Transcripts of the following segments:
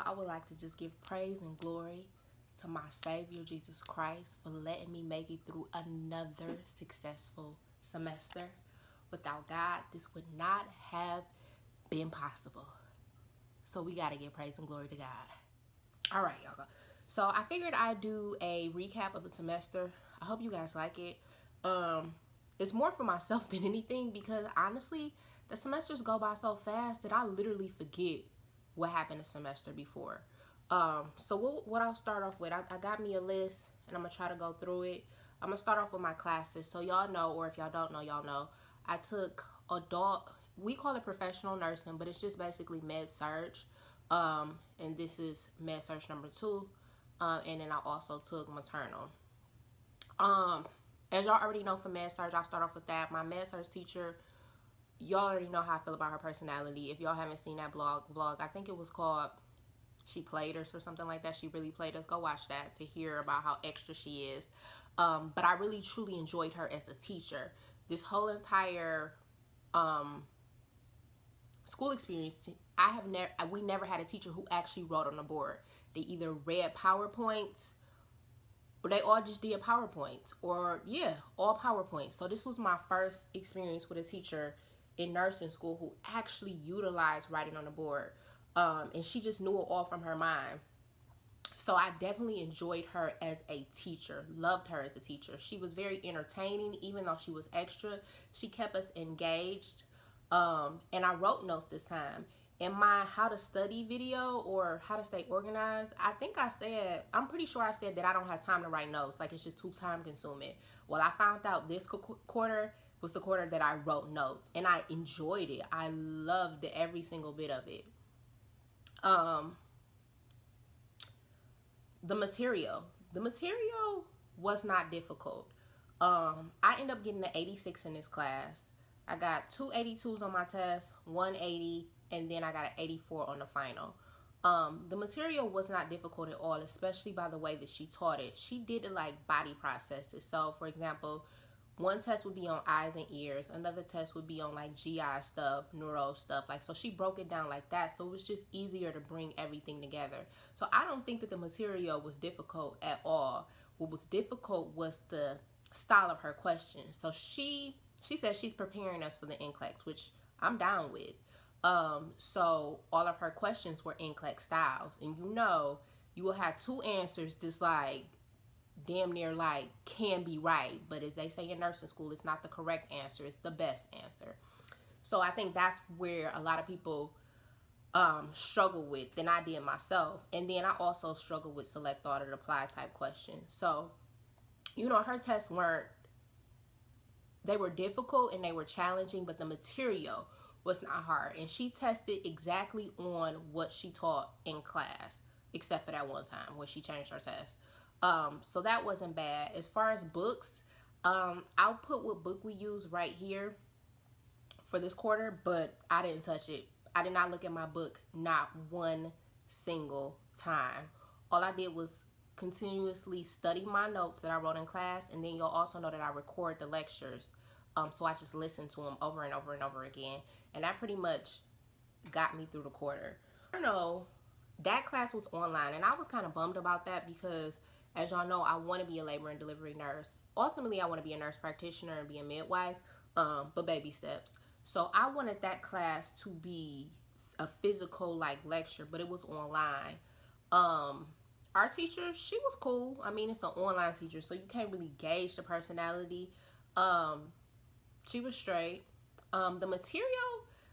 all, I would like to just give praise and glory to my Savior, Jesus Christ, for letting me make it through another successful semester. Without God, this would not have been possible. So we got to give praise and glory to God. All right, y'all. So I figured I'd do a recap of the semester. I hope you guys like it. It's more for myself than anything because honestly, the semesters go by so fast that I literally forget what happened the semester before. So what I'll start off with, I got me a list and I'm gonna try to go through it. I'm gonna start off with my classes. So y'all know, or if y'all don't know, y'all know, I took adult, we call it professional nursing, but it's just basically med surg. And this is med surg number 2. And then I also took maternal. As y'all already know, for med surg, I'll start off with that. My med surg teacher, y'all already know how I feel about her personality. If y'all haven't seen that vlog, I think it was called She Played Us or something like that. She Really Played Us. Go watch that to hear about how extra she is. But I really truly enjoyed her as a teacher. This whole entire school experience, we never had a teacher who actually wrote on the board. They either read PowerPoints, or they all just did PowerPoints, or yeah, all PowerPoints. So this was my first experience with a teacher in nursing school who actually utilized writing on the board. And she just knew it all from her mind. So I definitely enjoyed her as a teacher, loved her as a teacher. She was very entertaining, even though she was extra. She kept us engaged. And I wrote notes this time. In my how to study video or how to stay organized, I think I'm pretty sure I said that I don't have time to write notes. Like, it's just too time consuming. Well, I found out this quarter was the quarter that I wrote notes, and I enjoyed it. I loved every single bit of it. The material was not difficult. I ended up getting an 86 in this class. I got 2 82s on my test, 180, and then I got an 84 on the final. The material was not difficult at all, especially by the way that she taught it. She did it like body processes. So, for example, one test would be on eyes and ears. Another test would be on like GI stuff, neuro stuff. Like, so she broke it down like that. So it was just easier to bring everything together. So I don't think that the material was difficult at all. What was difficult was the style of her questions. So she said she's preparing us for the NCLEX, which I'm down with. So all of her questions were NCLEX styles. And you will have 2 answers just like damn near like can be right, but as they say in nursing school, it's not the correct answer, it's the best answer. So I think that's where a lot of people struggle with, than I did myself. And then I also struggle with select, audit, apply type questions. So her tests they were difficult and they were challenging, but the material was not hard, and she tested exactly on what she taught in class, except for that one time when she changed her test. So that wasn't bad. As far as books, I'll put what book we use right here for this quarter, but I didn't touch it. I did not look at my book not one single time. All I did was continuously study my notes that I wrote in class, and then you'll also know that I record the lectures. So I just listened to them over and over and over again, and that pretty much got me through the quarter. I don't know, that class was online, and I was kind of bummed about that because, as y'all know, I want to be a labor and delivery nurse. Ultimately, I want to be a nurse practitioner and be a midwife, but baby steps. So I wanted that class to be a physical like lecture, but it was online. Our teacher, she was cool. I mean, it's an online teacher, so you can't really gauge the personality. She was straight. The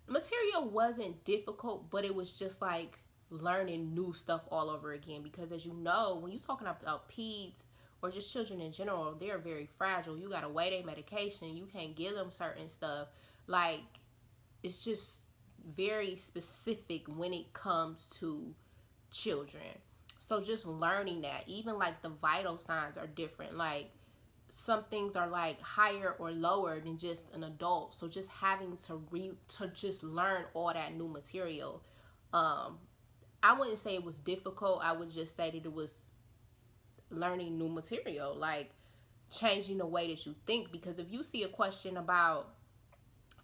material wasn't difficult, but it was just like learning new stuff all over again, because as you know, when you're talking about peds or just children in general, they're very fragile. You gotta weigh their medication. You can't give them certain stuff. Like, it's just very specific when it comes to children. So just learning that, even like the vital signs are different. Like, some things are like higher or lower than just an adult. So just having to just learn all that new material. I wouldn't say it was difficult. I would just say that it was learning new material, like changing the way that you think. Because if you see a question about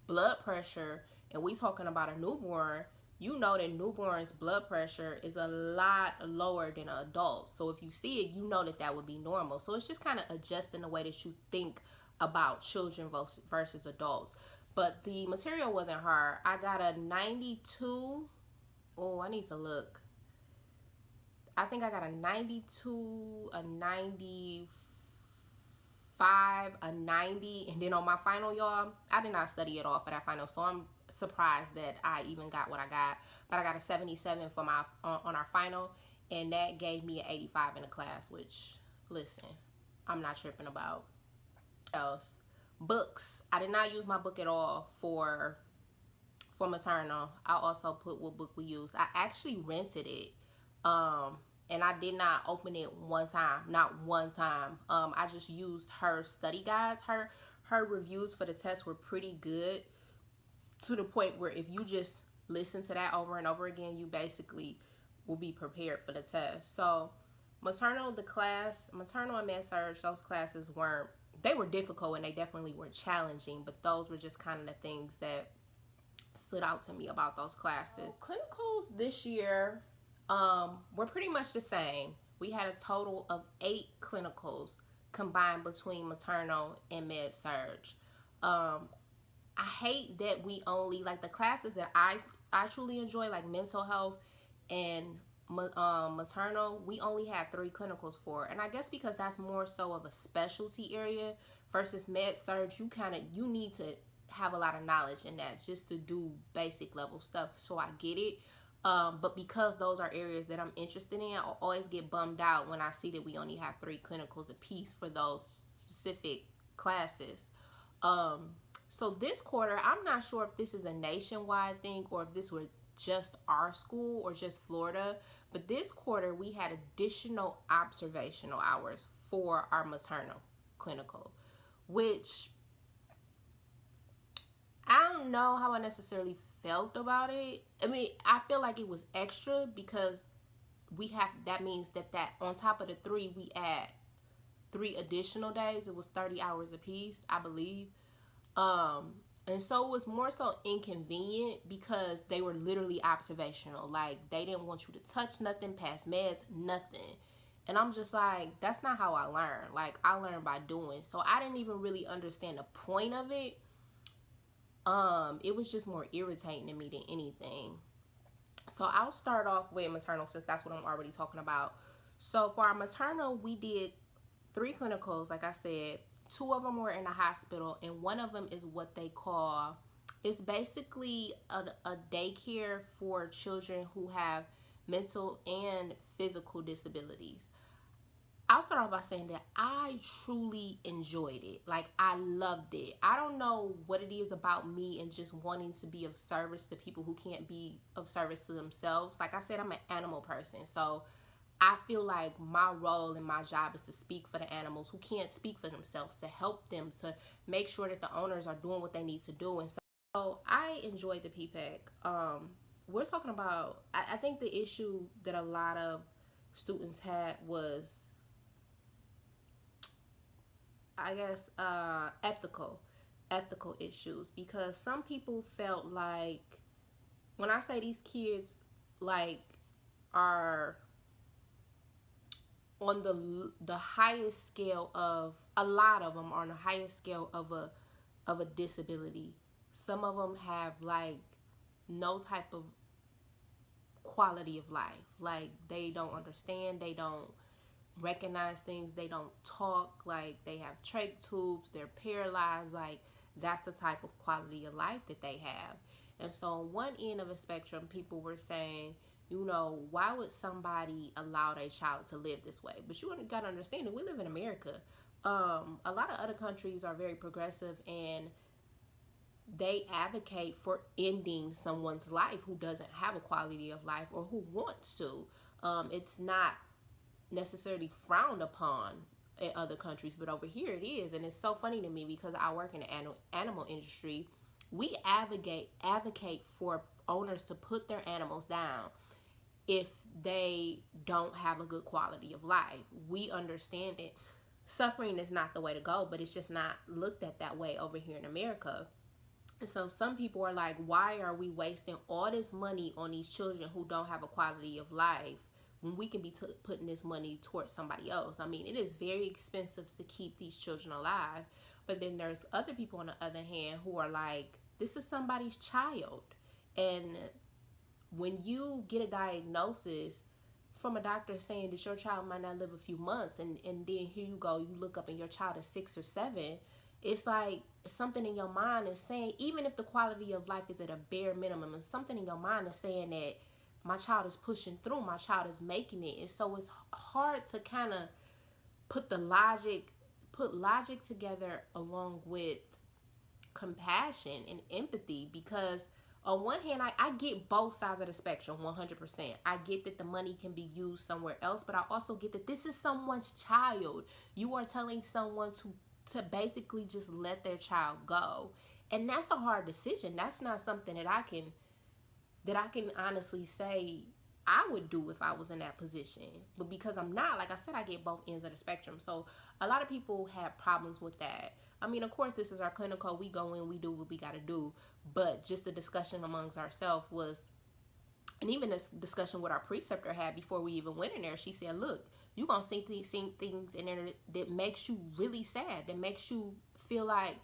blood pressure and we talking about a newborn, you know that newborns' blood pressure is a lot lower than an adult. So if you see it, you know that that would be normal. So it's just kind of adjusting the way that you think about children versus adults. But the material wasn't hard. I got a 92. Oh, I need to look. I think I got a 92, a 95, a 90, and then on my final, y'all, I did not study at all for that final, so I'm surprised that I even got what I got. But I got a 77 for my on our final, and that gave me an 85 in the class, which, listen, I'm not tripping about. Else, books. I did not use my book at all for maternal. I also put what book we used. I actually rented it. And I did not open it one time, not one time. I just used her study guides. Her reviews for the test were pretty good, to the point where if you just listen to that over and over again, you basically will be prepared for the test. So maternal and med surg, those classes they were difficult and they definitely were challenging, but those were just kind of the things that stood out to me about those classes. Clinicals this year were pretty much the same. We had a total of 8 clinicals combined between maternal and med surg. I hate that we only, like, the classes that I truly enjoy, like mental health and maternal, we only had 3 clinicals for. And I guess because that's more so of a specialty area versus med surg, you need to have a lot of knowledge in that just to do basic level stuff. So I get it. But because those are areas that I'm interested in, I'll always get bummed out when I see that we only have 3 clinicals a piece for those specific classes. So this quarter, I'm not sure if this is a nationwide thing or if this was just our school or just Florida, but this quarter we had additional observational hours for our maternal clinical, which I don't know how I necessarily felt about it. I mean, I feel like it was extra because that means that on top of the 3, we add 3 additional days. It was 30 hours a piece, I believe. And so it was more so inconvenient because they were literally observational. Like, they didn't want you to touch nothing, pass meds, nothing. And I'm just like, that's not how I learn. Like, I learn by doing. So I didn't even really understand the point of it. It was just more irritating to me than anything. So I'll start off with maternal since that's what I'm already talking about. So for our maternal, we did 3 clinicals, like I said. 2 of them were in a hospital, and one of them is what they call, it's basically a daycare for children who have mental and physical disabilities. I'll start off by saying that I truly enjoyed it. Like, I loved it. I don't know what it is about me and just wanting to be of service to people who can't be of service to themselves. Like I said, I'm an animal person, so I feel like my role and my job is to speak for the animals who can't speak for themselves, to help them, to make sure that the owners are doing what they need to do. And so I enjoyed the PPEC. We're talking about, I think the issue that a lot of students had was, I guess, ethical issues, because some people felt like, when I say these kids, like, are on the highest scale of, a lot of them are on the highest scale of a disability. Some of them have, like, no type of quality of life. Like, they don't understand, they don't recognize things, they don't talk, like, they have trach tubes, they're paralyzed. Like, that's the type of quality of life that they have. And so on one end of a spectrum, people were saying, you know, why would somebody allow their child to live this way? But you gotta understand that we live in America. A lot of other countries are very progressive, and they advocate for ending someone's life who doesn't have a quality of life or who wants to. It's not necessarily frowned upon in other countries, but over here it is. And it's so funny to me because I work in the animal industry. We advocate for owners to put their animals down if they don't have a good quality of life. We understand it. Suffering is not the way to go, but it's just not looked at that way over here in America. And so some people are like, why are we wasting all this money on these children who don't have a quality of life when we can be putting this money towards somebody else? I mean, it is very expensive to keep these children alive. But then there's other people on the other hand who are like, this is somebody's child. And when you get a diagnosis from a doctor saying that your child might not live a few months, and then here you go, you look up and your child is 6 or 7, it's like something in your mind is saying, even if the quality of life is at a bare minimum, and something in your mind is saying that my child is pushing through, my child is making it. And so it's hard to kind of put logic together along with compassion and empathy, because on one hand, I get both sides of the spectrum 100%. I get that the money can be used somewhere else, but I also get that this is someone's child. You are telling someone to basically just let their child go. And that's a hard decision. That's not something that I can honestly say I would do if I was in that position. But because I'm not, like I said, I get both ends of the spectrum. So a lot of people have problems with that. I mean, of course, this is our clinical. We go in, we do what we got to do. But just the discussion amongst ourselves was, and even this discussion with our preceptor had before we even went in there, she said, look, you're going to see things in there that makes you really sad, that makes you feel like,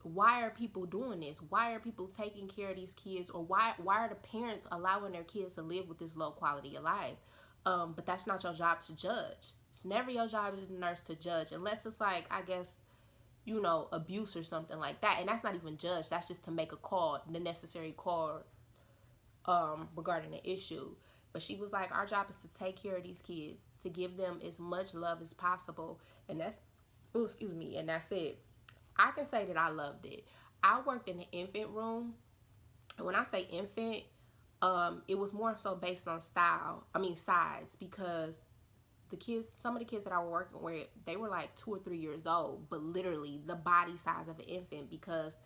why are people doing this? Why are people taking care of these kids? Or why are the parents allowing their kids to live with this low quality of life? But that's not your job to judge. It's never your job as a nurse to judge, unless it's like, I guess, abuse or something like that. And that's not even judge. That's just to make a call, the necessary call regarding the issue. But she was like, our job is to take care of these kids, to give them as much love as possible. And that's it. I can say that I loved it. I worked in the infant room. And when I say infant, it was more so based on size, because some of the kids that I was working with, they were like 2 or 3 years old, but literally the body size of an infant, because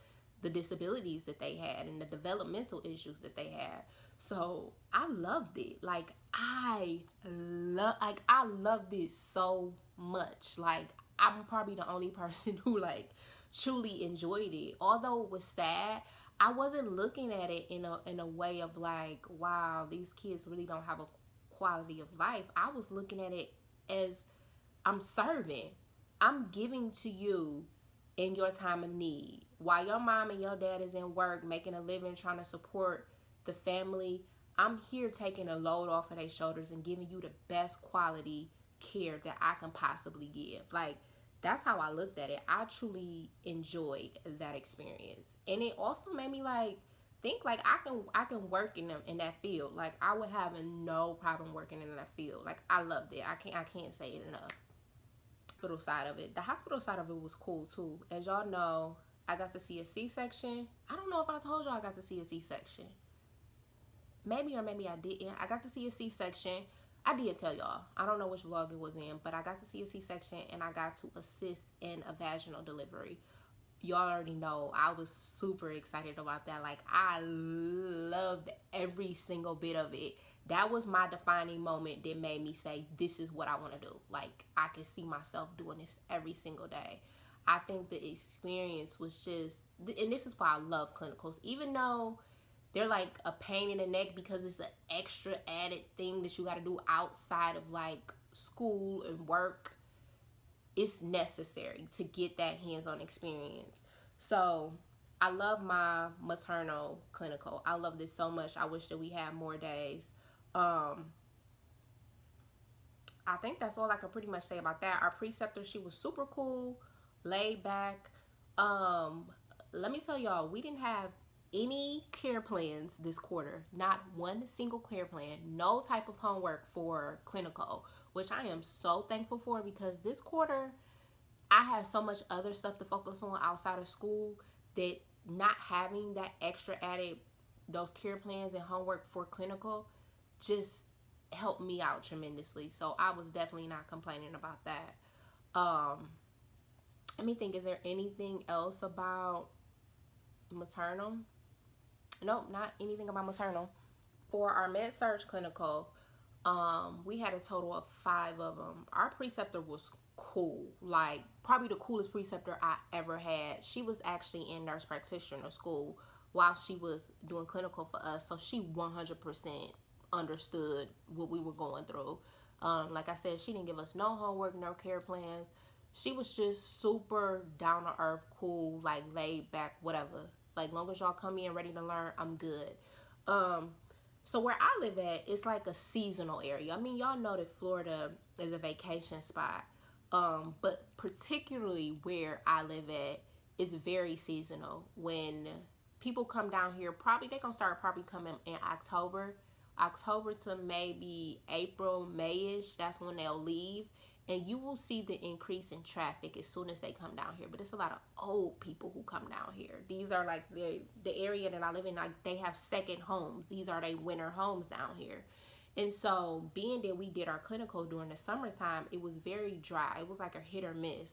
the disabilities that they had and the developmental issues that they had. So I loved it. I loved it so much. Like, I'm probably the only person who truly enjoyed it. Although it was sad, I wasn't looking at it in a way of like, wow, these kids really don't have a quality of life. I was looking at it as, I'm serving. I'm giving to you in your time of need. While your mom and your dad is in work, making a living, trying to support the family, I'm here taking a load off of their shoulders and giving you the best quality care that I can possibly give. Like, that's how I looked at it. I truly enjoyed that experience. And it also made me think I can work in that field. Like, I would have no problem working in that field. Like, I loved it. I can't say it enough. Hospital side of it. The hospital side of it was cool too. As y'all know, I got to see a C-section. I don't know if I told y'all I got to see a C-section. Maybe or maybe I didn't. I got to see a C-section. I did tell y'all. I don't know which vlog it was in, but I got to see a C-section and I got to assist in a vaginal delivery. Y'all already know I was super excited about that. Like, I loved every single bit of it. That was my defining moment that made me say, this is what I want to do. Like, I can see myself doing this every single day. I think the experience was just, and this is why I love clinicals, even though they're like a pain in the neck because it's an extra added thing that you got to do outside of like school and work. It's necessary to get that hands-on experience. So I love my maternal clinical. I love this so much. I wish that we had more days. I think that's all I can pretty much say about that. Our preceptor, she was super cool, laid back. Let me tell y'all, we didn't have any care plans this quarter. Not one single care plan. No type of homework for clinical, which I am so thankful for, because this quarter I had so much other stuff to focus on outside of school that not having that extra added, those care plans and homework for clinical, just helped me out tremendously. So I was definitely not complaining about that. Let me think, is there anything else about maternal? Nope, not anything about maternal. For our med-surg clinical, we had a total of 5 of them. Our preceptor was cool. Like, probably the coolest preceptor I ever had. She was actually in nurse practitioner school while she was doing clinical for us. So she 100% understood what we were going through. Like I said, she didn't give us no homework, no care plans. She was just super down to earth, cool, like laid back, whatever. Like, long as y'all come in ready to learn, I'm good. Um, so where I live at, it's like a seasonal area. I mean, y'all know that Florida is a vacation spot. But particularly where I live at, it's very seasonal. When people come down here, probably they're gonna start probably coming in October to maybe April, Mayish. That's when they'll leave, and you will see the increase in traffic as soon as they come down here. But it's a lot of old people who come down here. These are like the area that I live in. Like, they have second homes. These are their winter homes down here. And so, being that we did our clinical during the summertime, it was very dry. It was like a hit or miss,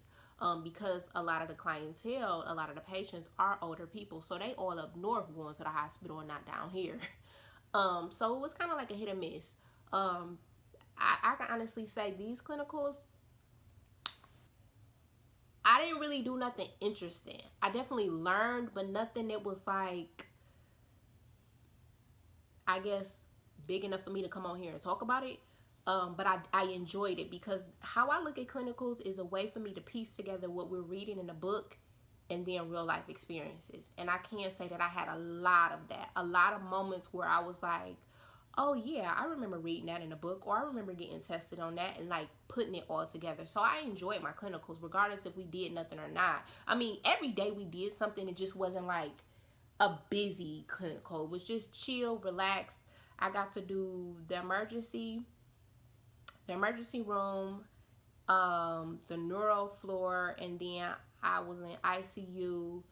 because a lot of the clientele, a lot of the patients are older people. So they all up north going to the hospital and not down here. So it was kind of like a hit or miss. I can honestly say these clinicals, I didn't really do nothing interesting. I definitely learned, but nothing that was like, I guess, big enough for me to come on here and talk about it. But I enjoyed it, because how I look at clinicals is a way for me to piece together what we're reading in a book and then real life experiences. And I can't say that I had a lot of that. A lot of moments where I was like, oh yeah, I remember reading that in a book, or I remember getting tested on that, and like putting it all together. So I enjoyed my clinicals regardless if we did nothing or not. I mean, every day we did something. It just wasn't like a busy clinical. It was just chill, relaxed. I got to do the emergency room, the neuro floor, and then I was in ICU,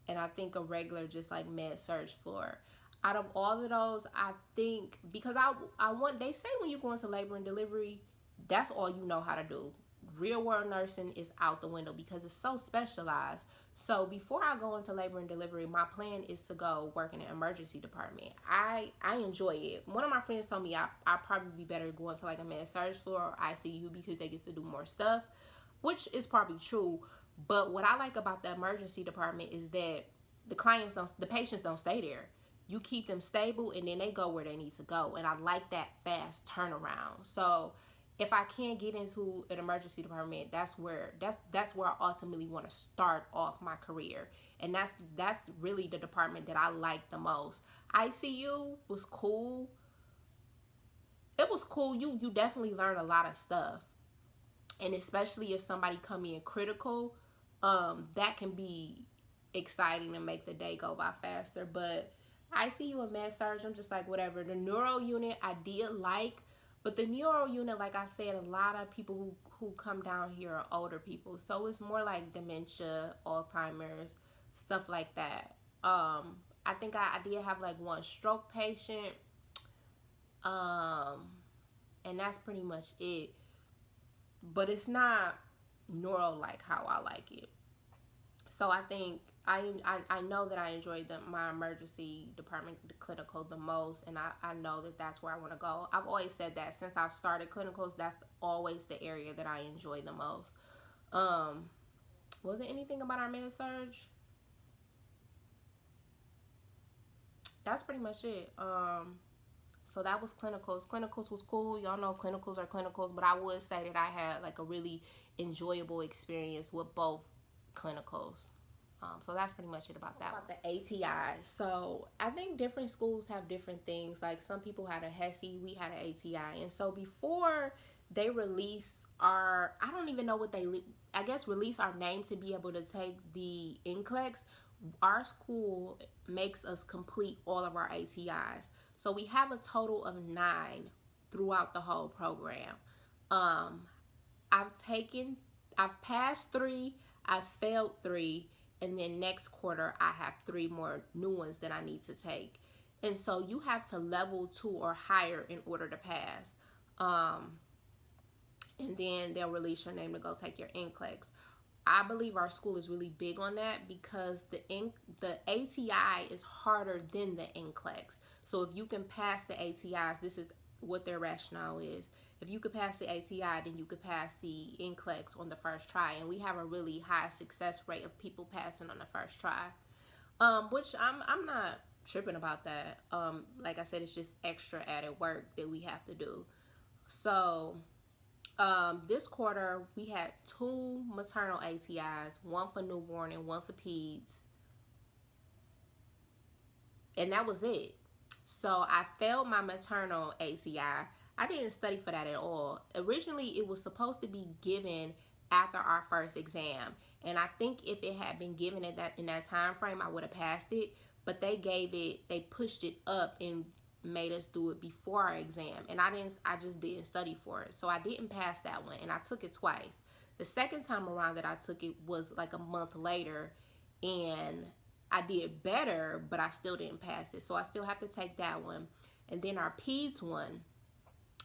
and I think a regular just like med surg floor. Out of all of those, I think, because I want, they say when you go into labor and delivery, that's all you know how to do. Real world nursing is out the window because it's so specialized. So before I go into labor and delivery, my plan is to go work in an emergency department. I enjoy it. One of my friends told me I'd probably be better going to like a med surg floor or ICU because they get to do more stuff, which is probably true. But what I like about the emergency department is that the patients don't stay there. You keep them stable, and then they go where they need to go. And I like that fast turnaround. So if I can't get into an emergency department, that's where I ultimately want to start off my career. And that's really the department that I like the most. ICU was cool. It was cool. You definitely learn a lot of stuff. And especially if somebody come in critical, that can be exciting and make the day go by faster. But ICU and med surg, I'm just like, whatever. The neuro unit I did like, but the neuro unit, like I said, a lot of people who come down here are older people. So it's more like dementia, Alzheimer's, stuff like that. I think I did have like one stroke patient. And that's pretty much it. But it's not neuro like how I like it. So I think I know that I enjoyed my emergency department, the clinical, the most, and I know that that's where I want to go. I've always said that since I've started clinicals, that's always the area that I enjoy the most. Was there anything about our med surg? That's pretty much it. So that was clinicals. Clinicals was cool. Y'all know clinicals are clinicals, but I would say that I had like a really enjoyable experience with both clinicals. So that's pretty much it about that. About the ATI. So I think different schools have different things. Like some people had a HESI, we had an ATI. And so before they release I don't even know what I guess release our name to be able to take the NCLEX, our school makes us complete all of our ATIs. So we have a total of 9 throughout the whole program. I've passed 3, I've failed 3, and then next quarter I have 3 more new ones that I need to take. And so you have to level 2 or higher in order to pass. And then they'll release your name to go take your NCLEX. I believe our school is really big on that because the ATI is harder than the NCLEX. So if you can pass the ATIs, this is what their rationale is. If you could pass the ATI, then you could pass the NCLEX on the first try, and we have a really high success rate of people passing on the first try. Which I'm not tripping about that. Like I said, it's just extra added work that we have to do. So this quarter we had 2 maternal ATIs, one for newborn and one for peds, and that was it. So I failed my maternal ACI. I didn't study for that at all. Originally, it was supposed to be given after our first exam, and I think if it had been given in that time frame, I would have passed it. But they pushed it up and made us do it before our exam, and I just didn't study for it, so I didn't pass that one, and I took it twice. The second time around that I took it was like a month later, and I did better, but I still didn't pass it. So I still have to take that one. And then our peds one,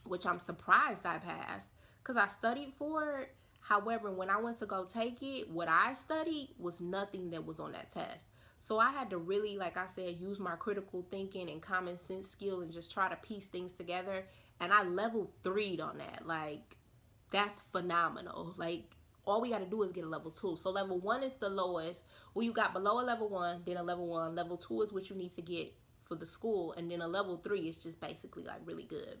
which I'm surprised I passed because I studied for it. However, when I went to go take it, what I studied was nothing that was on that test. So I had to really, like I said, use my critical thinking and common sense skill and just try to piece things together. And I level 3'd on that. Like, that's phenomenal. Like, all we got to do is get a level 2. So level 1 is the lowest. Well, you got below a level 1, then a level 1. Level 2 is what you need to get for the school. And then a level 3 is just basically like really good.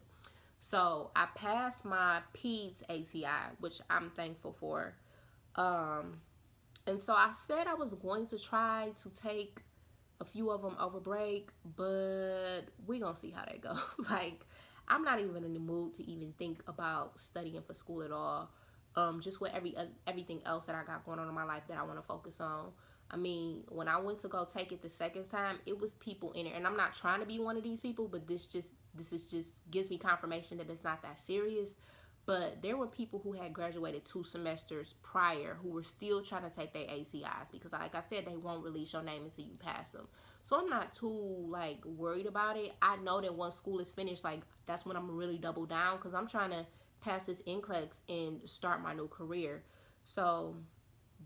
So I passed my peds ATI, which I'm thankful for. And so I said I was going to try to take a few of them over break, but we gonna see how that go. Like, I'm not even in the mood to even think about studying for school at all. Just with everything else that I got going on in my life that I want to focus on. I mean, when I went to go take it the second time, it was people in it, and I'm not trying to be one of these people, but this is just gives me confirmation that it's not that serious. But there were people who had graduated 2 semesters prior who were still trying to take their ACIs because, like I said, they won't release your name until you pass them. So I'm not too like worried about it. I know that once school is finished, like that's when I'm really double down because I'm trying to pass this NCLEX and start my new career. So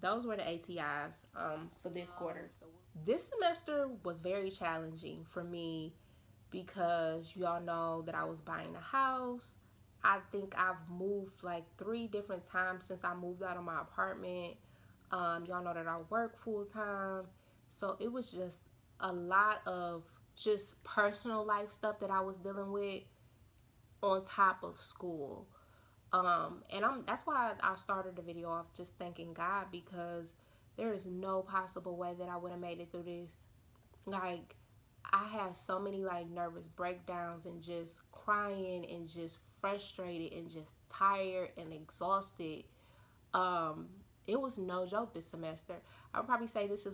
those were the ATIs for this quarter. This semester was very challenging for me because y'all know that I was buying a house. I think I've moved like 3 different times since I moved out of my apartment. Y'all know that I work full time. So it was just a lot of just personal life stuff that I was dealing with on top of school. And that's why I started the video off just thanking God, because there is no possible way that I would have made it through this. Like, I had so many like nervous breakdowns and just crying and just frustrated and just tired and exhausted. It was no joke this semester. I would probably say this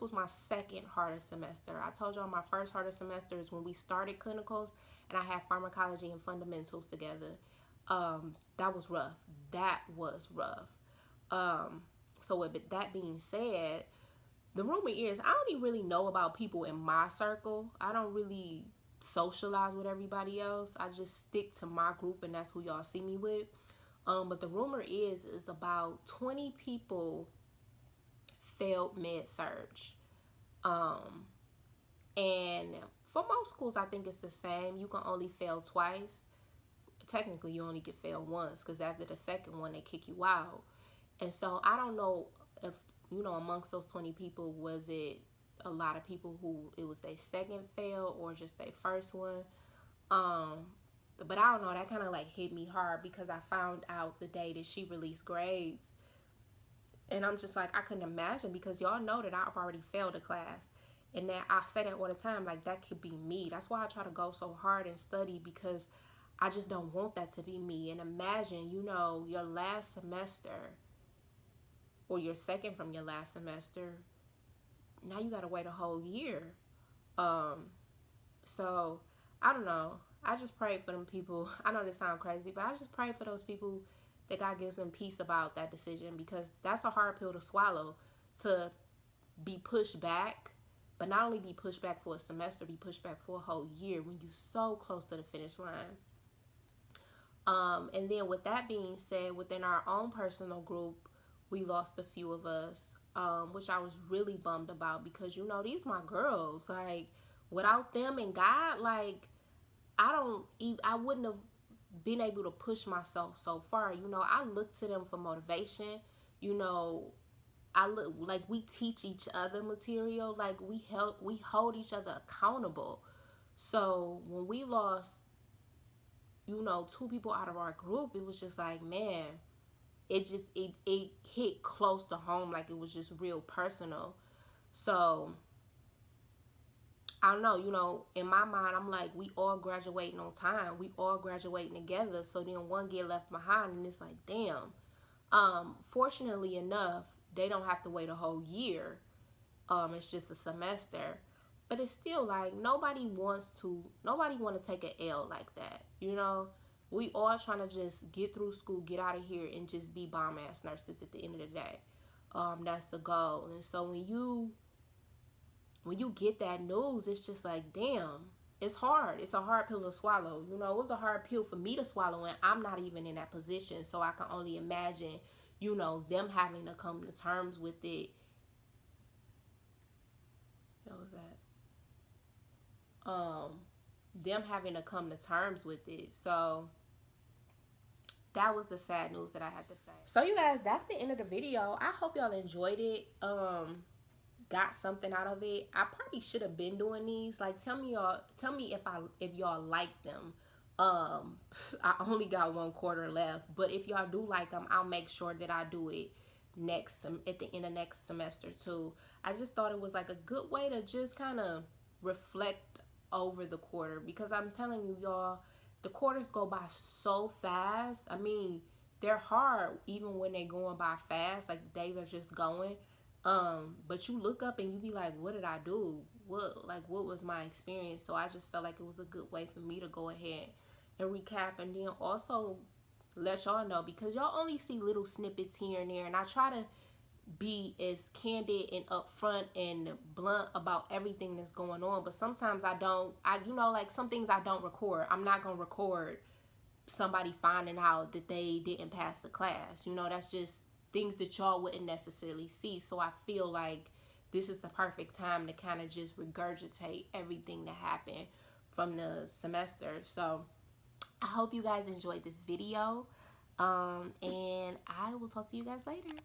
was my second hardest semester. I told y'all my first hardest semester is when we started clinicals and I had pharmacology and fundamentals together. That was rough. That was rough. So with that being said, the rumor is I don't even really know about people in my circle. I don't really socialize with everybody else. I just stick to my group, and that's who y'all see me with. But the rumor is about 20 people failed med-surg. And for most schools, I think it's the same. You can only fail twice. Technically, you only get failed once because after the second one, they kick you out. And so I don't know if, amongst those 20 people, was it a lot of people who it was their second fail or just their first one? But I don't know. That kind of like hit me hard because I found out the day that she released grades. And I'm just like, I couldn't imagine, because y'all know that I've already failed a class. And that I say that all the time, like that could be me. That's why I try to go so hard and study, because I just don't want that to be me. And imagine, your last semester or your second from your last semester, now you got to wait a whole year. So I don't know. I just pray for them people. I know this sounds crazy, but I just pray for those people that God gives them peace about that decision, because that's a hard pill to swallow, to be pushed back, but not only be pushed back for a semester, be pushed back for a whole year when you're so close to the finish line. And then with that being said, within our own personal group, we lost a few of us, which I was really bummed about, because these my girls. Like, without them and God, like, I wouldn't have been able to push myself so far. You know, I look to them for motivation. You know, I look like we teach each other material, like we hold each other accountable. So when we lost, you know, two people out of our group, it was just like, man, it hit close to home, like it was just real personal. So I don't know, you know, in my mind, I'm like, we all graduating on time. We all graduating together. So then one get left behind, and it's like, damn. Fortunately enough, they don't have to wait a whole year. It's just a semester. But it's still like nobody want to take an L like that. You know, we all trying to just get through school, get out of here, and just be bomb ass nurses at the end of the day. That's the goal. And so when you get that news, it's just like, damn, it's hard. It's a hard pill to swallow. You know, it was a hard pill for me to swallow, and I'm not even in that position. So I can only imagine, you know, them having to come to terms with it. What was that? Them having to come to terms with it. So that was the sad news that I had to say. So you guys, that's the end of the video. I hope y'all enjoyed it. Got something out of it. I probably should have been doing these. Like, tell me if y'all like them. I only got 1/4 left, but if y'all do like them, I'll make sure that I do it at the end of next semester too. I just thought it was like a good way to just kind of reflect over the quarter, because I'm telling you, y'all, the quarters go by so fast. I mean, they're hard even when they're going by fast, like the days are just going. But you look up and you be like, what did I do? What was my experience? So I just felt like it was a good way for me to go ahead and recap, and then also let y'all know, because y'all only see little snippets here and there, and I try to be as candid and upfront and blunt about everything that's going on. But sometimes you know, like some things I don't record. I'm not gonna record somebody finding out that they didn't pass the class. You know, that's just things that y'all wouldn't necessarily see. So I feel like this is the perfect time to kind of just regurgitate everything that happened from the semester. So I hope you guys enjoyed this video. And I will talk to you guys later.